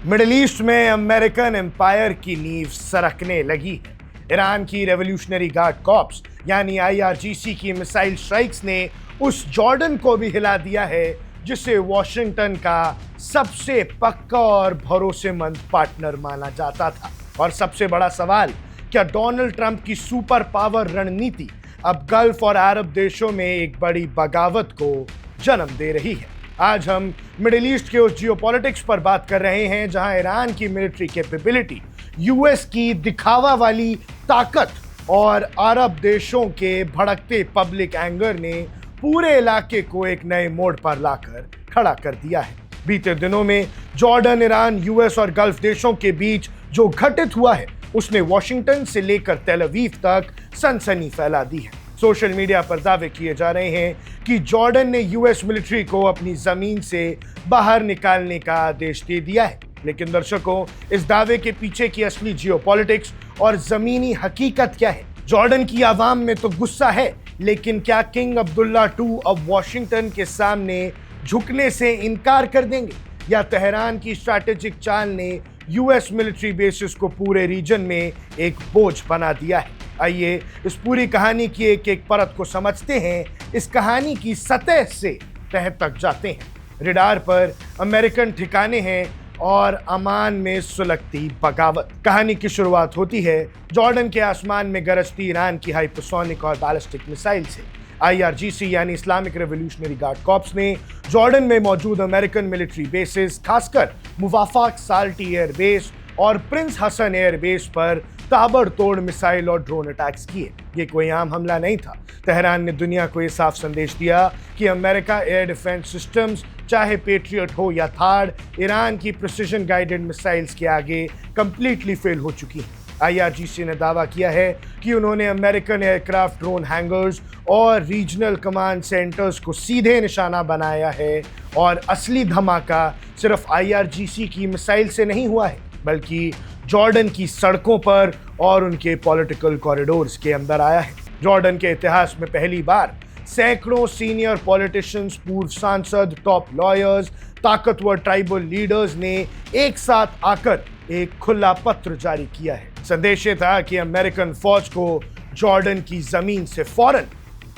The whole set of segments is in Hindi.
मिडिल ईस्ट में अमेरिकन एम्पायर की नींव सरकने लगी है। ईरान की रेवोल्यूशनरी गार्ड कॉर्प्स यानी आईआरजीसी की मिसाइल स्ट्राइक्स ने उस जॉर्डन को भी हिला दिया है जिसे वॉशिंगटन का सबसे पक्का और भरोसेमंद पार्टनर माना जाता था। और सबसे बड़ा सवाल, क्या डोनाल्ड ट्रंप की सुपर पावर रणनीति अब गल्फ और अरब देशों में एक बड़ी बगावत को जन्म दे रही है? आज हम मिडिल ईस्ट के उस जियोपॉलिटिक्स पर बात कर रहे हैं जहां ईरान की मिलिट्री कैपेबिलिटी, यूएस की दिखावा वाली ताकत और अरब देशों के भड़कते पब्लिक एंगर ने पूरे इलाके को एक नए मोड़ पर लाकर खड़ा कर दिया है। बीते दिनों में जॉर्डन, ईरान, यूएस और गल्फ देशों के बीच जो घटित हुआ है उसने वॉशिंगटन से लेकर तेल अवीव तक सनसनी फैला दी है। सोशल मीडिया पर दावे किए जा रहे हैं कि जॉर्डन ने यूएस मिलिट्री को अपनी जमीन से बाहर निकालने का आदेश दे दिया है। लेकिन दर्शकों, इस दावे के पीछे की असली जियोपॉलिटिक्स और जमीनी हकीकत क्या है? जॉर्डन की आवाम में तो गुस्सा है, लेकिन क्या किंग अब्दुल्ला II अब वॉशिंगटन के सामने झुकने से इनकार कर देंगे, या तेहरान की स्ट्रैटेजिक चाल ने यूएस मिलिट्री बेसिस को पूरे रीजन में एक बोझ बना दिया है? आइए इस पूरी कहानी की एक एक परत को समझते हैं, इस कहानी की सतह से तह तक जाते हैं। रडार पर अमेरिकन ठिकाने हैं और अमान में सुलगती बगावत। कहानी की शुरुआत होती है जॉर्डन के आसमान में गरजती ईरान की हाइपरसोनिक और बैलिस्टिक मिसाइल से। आईआरजीसी यानी इस्लामिक रेवोल्यूशनरी गार्ड कॉर्प्स ने जॉर्डन में मौजूद अमेरिकन मिलिट्री बेसिस, खासकर मुवाफाक साल्टी एयर बेस और प्रिंस हसन एयर बेस पर ताबड़तोड़ मिसाइल और ड्रोन अटैक्स किए। ये कोई आम हमला नहीं था। तेहरान ने दुनिया को ये साफ संदेश दिया कि अमेरिका एयर डिफेंस सिस्टम्स, चाहे पेट्रियट हो या थार्ड, ईरान की प्रिसिजन गाइडेड मिसाइल्स के आगे कंप्लीटली फेल हो चुकी है। आईआरजीसी ने दावा किया है कि उन्होंने अमेरिकन एयरक्राफ्ट, ड्रोन हैंगर्स और रीजनल कमांड सेंटर्स को सीधे निशाना बनाया है। और असली धमाका सिर्फ आईआरजीसी की मिसाइल से नहीं हुआ है, बल्कि जॉर्डन की सड़कों पर और उनके पॉलिटिकल कॉरिडोर्स के अंदर आया है। जॉर्डन के इतिहास में पहली बार सैकड़ों सीनियर पॉलिटिशियंस, पूर्व सांसद, टॉप लॉयर्स, ताकतवर ट्राइबल लीडर्स ने एक साथ आकर एक खुला पत्र जारी किया है। संदेश ये था कि अमेरिकन फौज को जॉर्डन की जमीन से फौरन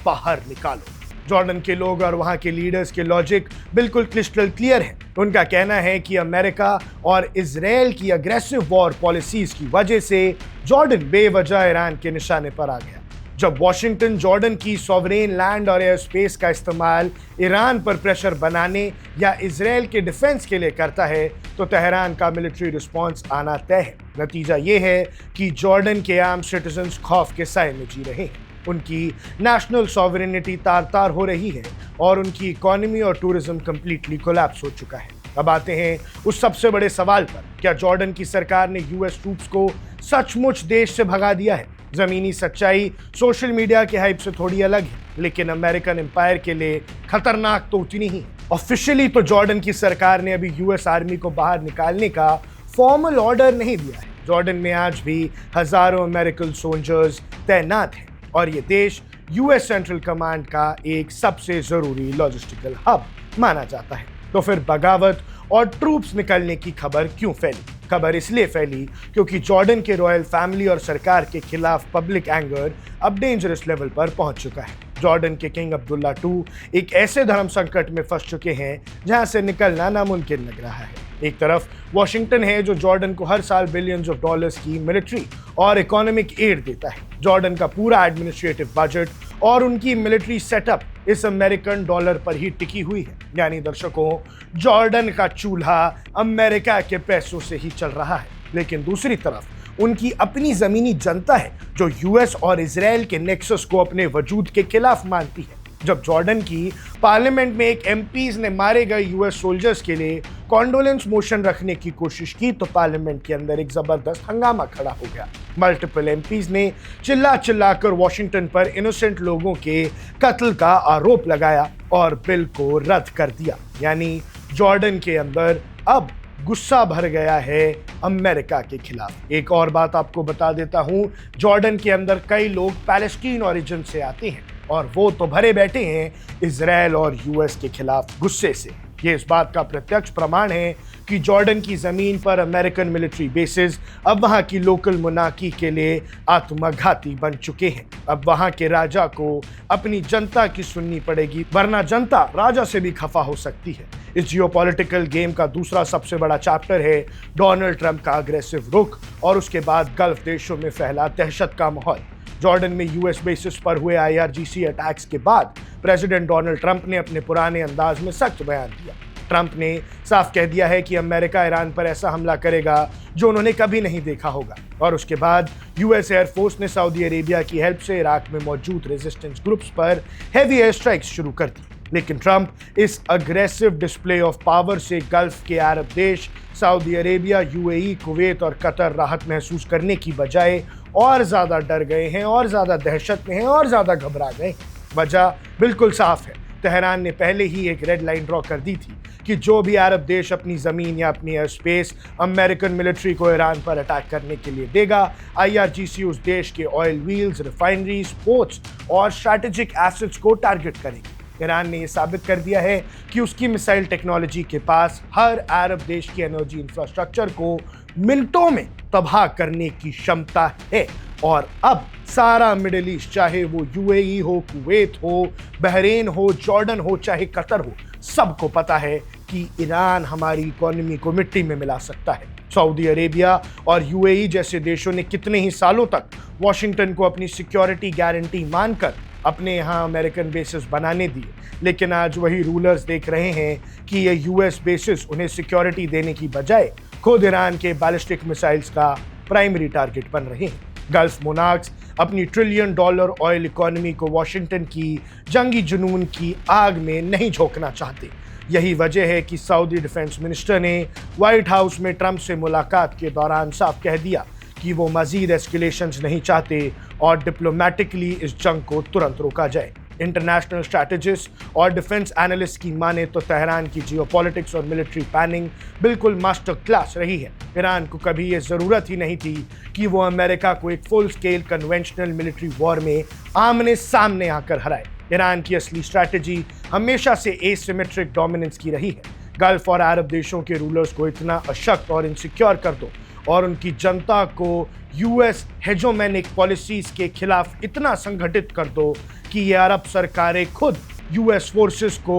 बाहर निकालो। जॉर्डन के लोग और वहां के लीडर्स के लॉजिक बिल्कुल क्रिस्टल क्लियर है। उनका कहना है कि अमेरिका और इजराइल की अग्रेसिव वॉर पॉलिसीज की वजह से जॉर्डन बेवजह ईरान के निशाने पर आ गया। जब वॉशिंगटन जॉर्डन की सॉवरेन लैंड और एयर स्पेस का इस्तेमाल ईरान पर प्रेशर बनाने या इजराइल के डिफेंस के लिए करता है, तो तेहरान का मिलिट्री रिस्पॉन्स आना तय है। नतीजा ये है कि जॉर्डन के आम सिटीजन्स खौफ के साए में जी रहे हैं। उनकी नेशनल सॉवरेनिटी तार तार हो रही है और उनकी इकोनॉमी और टूरिज्म कंप्लीटली कोलैप्स हो चुका है। अब आते हैं उस सबसे बड़े सवाल पर, क्या जॉर्डन की सरकार ने यूएस ट्रूप्स को सचमुच देश से भगा दिया है? जमीनी सच्चाई सोशल मीडिया के हाइप से थोड़ी अलग है, लेकिन अमेरिकन एम्पायर के लिए खतरनाक तो उतनी ही है। ऑफिशियली तो जॉर्डन की सरकार ने अभी यूएस आर्मी को बाहर निकालने का फॉर्मल ऑर्डर नहीं दिया है। जॉर्डन में आज भी हजारों अमेरिकन सोल्जर्स तैनात हैं और ये देश यूएस सेंट्रल कमांड का एक सबसे जरूरी लॉजिस्टिकल हब माना जाता है। तो फिर बगावत और ट्रूप्स निकलने की खबर क्यों फैली? खबर इसलिए फैली क्योंकि जॉर्डन के रॉयल फैमिली और सरकार के खिलाफ पब्लिक एंगर अब डेंजरस लेवल पर पहुंच चुका है। जॉर्डन के किंग अब्दुल्ला II एक ऐसे धर्म संकट में फंस चुके हैं जहां से निकलना नामुमकिन लग रहा है। एक तरफ वॉशिंगटन है जो जॉर्डन को हर साल बिलियंस ऑफ डॉलर्स की मिलिट्री और इकोनॉमिक एड देता है। जॉर्डन का पूरा एडमिनिस्ट्रेटिव बजट और उनकी मिलिट्री सेटअप इस अमेरिकन डॉलर पर ही टिकी हुई है। यानी दर्शकों, जॉर्डन का चूल्हा अमेरिका के पैसों से ही चल रहा है। लेकिन दूसरी तरफ उनकी अपनी जमीनी जनता है जो यूएस और इजराइल के नेक्सस को अपने वजूद के खिलाफ मानती है। जब जॉर्डन की पार्लियामेंट में एक एमपीज ने मारे गए यूएस सोल्जर्स के लिए कॉन्डोलेंस मोशन रखने की कोशिश की, तो पार्लियामेंट के अंदर एक जबरदस्त हंगामा खड़ा हो गया। मल्टीपल एमपीज ने चिल्ला चिल्लाकर वॉशिंगटन पर इनोसेंट लोगों के कत्ल का आरोप लगाया और बिल को रद्द कर दिया। यानी जॉर्डन के अंदर अब गुस्सा भर गया है अमेरिका के खिलाफ। एक और बात आपको बता देता हूं, जॉर्डन के अंदर कई लोग पैलेस्टीन ओरिजिन से आते हैं और वो तो भरे बैठे हैं इजराइल और यूएस के खिलाफ गुस्से से। ये इस बात का प्रत्यक्ष प्रमाण है कि जॉर्डन की जमीन पर अमेरिकन मिलिट्री बेसिस अब वहां की लोकल मोनार्की के लिए आत्मघाती बन चुके हैं। अब वहां के राजा को अपनी जनता की सुननी पड़ेगी, वरना जनता राजा से भी खफा हो सकती है। इस जियोपॉलिटिकल गेम का दूसरा सबसे बड़ा चैप्टर है डोनाल्ड ट्रंप का अग्रेसिव रुख और उसके बाद गल्फ देशों में फैला दहशत का माहौल। जॉर्डन में यूएस बेसिस पर हुए IRGC अटैक्स के बाद प्रेसिडेंट डोनाल्ड ट्रंप ने अपने पुराने अंदाज में सख्त बयान दिया। ट्रंप ने साफ कह दिया है कि अमेरिका ईरान पर ऐसा हमला करेगा जो उन्होंने कभी नहीं देखा होगा। और उसके बाद यूएस एयरफोर्स ने सऊदी अरेबिया की हेल्प से इराक में मौजूद रेजिस्टेंस ग्रुप्स पर हेवी एयर स्ट्राइक्स शुरू कर दी। लेकिन ट्रंप इस अग्रेसिव डिस्प्ले ऑफ पावर से गल्फ के अरब देश सऊदी अरेबिया, UAE, कुवैत और कतर राहत महसूस करने की बजाय और ज्यादा डर गए हैं और ज्यादा दहशत में हैं और ज्यादा घबरा गए। वजह बिल्कुल साफ है। तेहरान ने पहले ही एक रेड लाइन ड्रॉ कर दी थी कि जो भी अरब देश अपनी जमीन या अपनी एयर स्पेस अमेरिकन मिलिट्री को ईरान पर अटैक करने के लिए देगा, IRGC उस देश के ऑयल व्हील्स, रिफाइनरीज, पोर्ट्स और स्ट्रैटेजिक एसेट्स को टारगेट करेगी। ईरान ने यह साबित कर दिया है कि उसकी मिसाइल टेक्नोलॉजी के पास हर अरब देश की एनर्जी इंफ्रास्ट्रक्चर को मिनटों में तबाह करने की क्षमता है। और अब सारा मिडिल ईस्ट, चाहे वो UAE हो, कुवैत हो, बहरीन हो, जॉर्डन हो, चाहे कतर हो, सबको पता है कि ईरान हमारी इकोनॉमी को मिट्टी में मिला सकता है। सऊदी अरेबिया और UAE जैसे देशों ने कितने ही सालों तक वॉशिंगटन को अपनी सिक्योरिटी गारंटी मानकर अपने यहाँ अमेरिकन बेसिस बनाने दिए, लेकिन आज वही रूलर्स देख रहे हैं कि ये US बेसिस उन्हें सिक्योरिटी देने की बजाय खुद ईरान के बैलिस्टिक मिसाइल्स का प्राइमरी टारगेट बन रहे हैं। गल्फ मोनार्क्स अपनी $1 ट्रिलियन ऑयल इकोनॉमी को वॉशिंगटन की जंगी जुनून की आग में नहीं झोंकना चाहते। यही वजह है कि सऊदी डिफेंस मिनिस्टर ने व्हाइट हाउस में ट्रंप से मुलाकात के दौरान साफ कह दिया कि वो मजीद एस्केलेशंस नहीं चाहते और डिप्लोमेटिकली इस जंग को तुरंत रोका जाए। इंटरनेशनल स्ट्रैटेजिस्ट और डिफेंस एनालिस्ट की माने तो तेहरान की जियोपॉलिटिक्स और मिलिट्री प्लानिंग बिल्कुल मास्टर क्लास रही है। ईरान को कभी ये ज़रूरत ही नहीं थी कि वो अमेरिका को एक full scale conventional military war में आमने सामने आकर हराए। ईरान की असली स्ट्रैटेजी हमेशा से एसिमेट्रिक डोमिनेंस की रही है। गल्फ और अरब देशों के रूलर्स को इतना अशक्त और इनसिक्योर कर दो और उनकी जनता को US हेजोमेनिक पॉलिसीज के खिलाफ इतना संगठित कर दो कि ये अरब सरकारें खुद US फोर्सेस को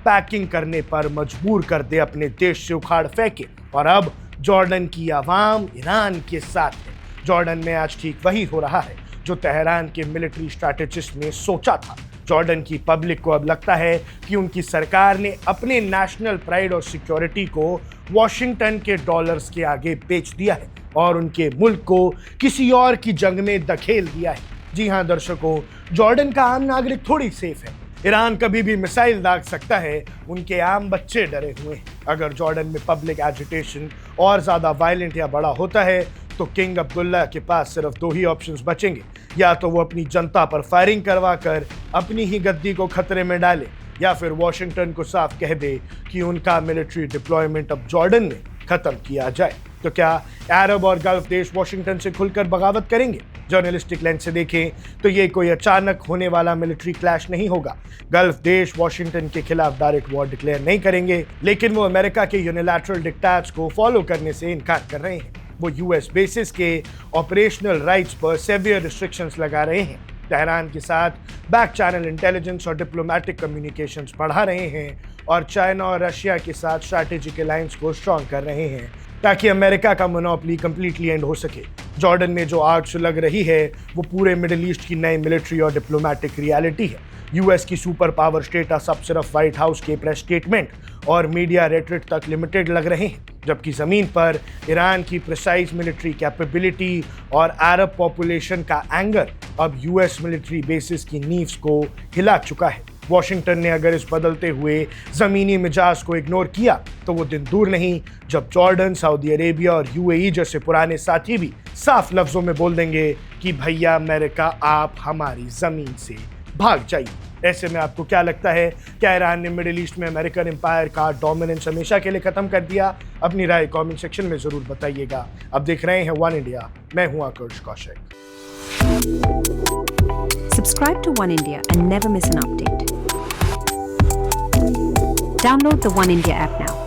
पैकिंग करने पर मजबूर कर दे, अपने देश से उखाड़ फेंके। और अब जॉर्डन की आवाम ईरान के साथ है। जॉर्डन में आज ठीक वही हो रहा है जो तेहरान के मिलिट्री स्ट्रैटेजिस्ट ने सोचा था। जॉर्डन की पब्लिक को अब लगता है कि उनकी सरकार ने अपने नेशनल प्राइड और सिक्योरिटी को वॉशिंगटन के डॉलर्स के आगे बेच दिया है और उनके मुल्क को किसी और की जंग में धकेल दिया है। जी हां दर्शकों, जॉर्डन का आम नागरिक थोड़ी सेफ है। ईरान कभी भी मिसाइल दाग सकता है, उनके आम बच्चे डरे हुए हैं। अगर जॉर्डन में पब्लिक एजिटेशन और ज्यादा वायलेंट या बड़ा होता है तो किंग अब्दुल्ला के पास सिर्फ 2 ही ऑप्शंस बचेंगे, या तो वो अपनी जनता पर फायरिंग करवा कर अपनी ही गद्दी को खतरे में डाले, या फिर वॉशिंगटन को साफ कह दे कि उनका मिलिट्री डिप्लॉयमेंट अब जॉर्डन में खत्म किया जाए। तो क्या अरब और गल्फ देश वॉशिंगटन से खुलकर बगावत करेंगे? जर्नलिस्टिक लेंस से देखें तो ये कोई अचानक होने वाला मिलिट्री क्लैश नहीं होगा। गल्फ देश वॉशिंगटन के खिलाफ डायरेक्ट वॉर डिक्लेयर नहीं करेंगे, लेकिन वो अमेरिका के यूनिलैटरल डिक्टेट्स को फॉलो करने से इनकार कर रहे हैं। वो US बेसिस के ऑपरेशनल राइट्स पर सेवियर रिस्ट्रिक्शंस लगा रहे हैं। तेहरान के साथ बैक चैनल इंटेलिजेंस और डिप्लोमेटिक कम्युनिकेशंस बढ़ा रहे हैं और चाइना और रशिया के साथ स्ट्रैटेजिक अलायंस को स्ट्रॉन्ग कर रहे हैं ताकि अमेरिका का मोनोपोली कंप्लीटली एंड हो सके। जॉर्डन में जो आग सुलग रही है वो पूरे मिडिल ईस्ट की नई मिलिट्री और डिप्लोमेटिक रियलिटी है। US की सुपर पावर स्टेटस अब सिर्फ व्हाइट हाउस के प्रेस स्टेटमेंट और मीडिया रेटरेट तक लिमिटेड लग रहे हैं, जबकि ज़मीन पर ईरान की प्रिसाइज मिलिट्री कैपेबिलिटी और अरब पॉपुलेशन का एंगर अब US मिलिट्री बेसिस की नीव्स को हिला चुका है। वॉशिंगटन ने अगर इस बदलते हुए ज़मीनी मिजाज को इग्नोर किया तो वो दिन दूर नहीं जब जॉर्डन, सऊदी अरेबिया और UAE जैसे पुराने साथी भी साफ लफ्जों में बोल देंगे कि भैया अमेरिका आप हमारी ज़मीन से भाग जाइए। ऐसे में आपको क्या लगता है, क्या ईरान ने मिडिल ईस्ट में अमेरिकन एम्पायर का डोमिनेंस हमेशा के लिए खत्म कर दिया? अपनी राय कमेंट सेक्शन में जरूर बताइएगा। अब देख रहे हैं वन इंडिया, मैं हूं आकर्ष Kaushik. Subscribe to One India and never miss an update. Download the One India app now.